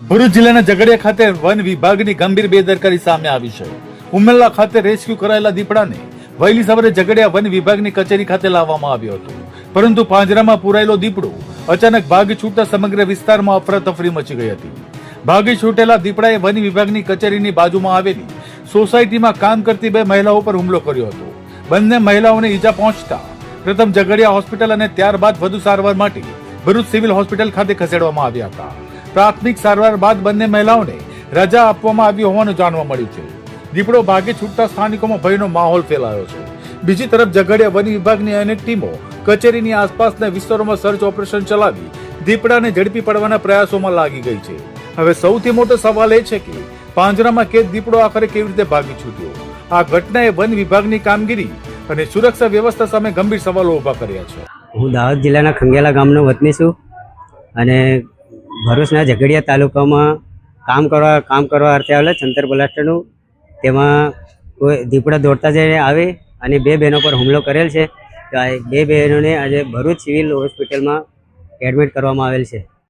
ભરૂચ જિલ્લાના ઝઘડિયા ખાતે વન વિભાગની ગંભીર બેદરકારી સામે આવી છે. ઉમરલા ખાતે રેસ્ક્યુ કરાયેલા દીપડાને વહેલી સવારે ઝઘડિયા વન વિભાગની કચેરી ખાતે લાવવામાં આવ્યો હતો, પરંતુ પાંજરામાં પુરાયેલો દીપડો અચાનક ભાગી છૂટતા સમગ્ર વિસ્તારમાં અફરાતફરી મચી ગઈ હતી. ભાગી છૂટેલા દીપડાએ વન વિભાગની કચેરીની બાજુમાં આવેલી સોસાયટીમાં કામ કરતી બે મહિલાઓ પર હુમલો કર્યો હતો. બંને મહિલાઓને ઈજા પહોંચતા પ્રથમ ઝઘડિયા હોસ્પિટલ અને ત્યારબાદ વધુ સારવાર માટે ભરૂચ સિવિલ હોસ્પિટલ ખાતે ખસેડવામાં આવ્યા હતા. પ્રાથમિક સારવાર બાદ બંને મહિલાઓને રજા આપવામાં આવી હોવાનું જાણવા મળ્યું છે. દીપડો ભાગી છૂટતા સ્થાનિકોમાં ભયનો માહોલ ફેલાયો છે. બીજી તરફ ઝઘડિયા વન વિભાગની અનેક ટીમો કચેરીની આસપાસના વિસ્તારોમાં સર્ચ ઓપરેશન ચલાવી દીપડાને ઝડપી પડવાના પ્રયાસોમાં લાગી ગઈ છે. હવે સૌથી મોટો સવાલ એ છે કે પાંજરામાં કેદ દીપડો આખરે કેવી રીતે ભાગી છૂટ્યો. આ ઘટનાએ વન વિભાગની કામગીરી અને સુરક્ષા વ્યવસ્થા સામે ગંભીર સવાલો ઉભા કર્યા છે. હું દાહોદ જિલ્લાના ખંગેલા ગામનો વતની છું અને ભરૂચના ઝઘડિયા તાલુકામાં કામ કરવા અર્થે આવેલા છંતર બ્લાસ્ટરનું તેમાં કોઈ દીપડા દોડતા જઈને આવે અને બે બહેનો પર હુમલો કરેલ છે. તો આ બે બહેનોને આજે ભરૂચ સિવિલ હોસ્પિટલમાં એડમિટ કરવામાં આવેલ છે.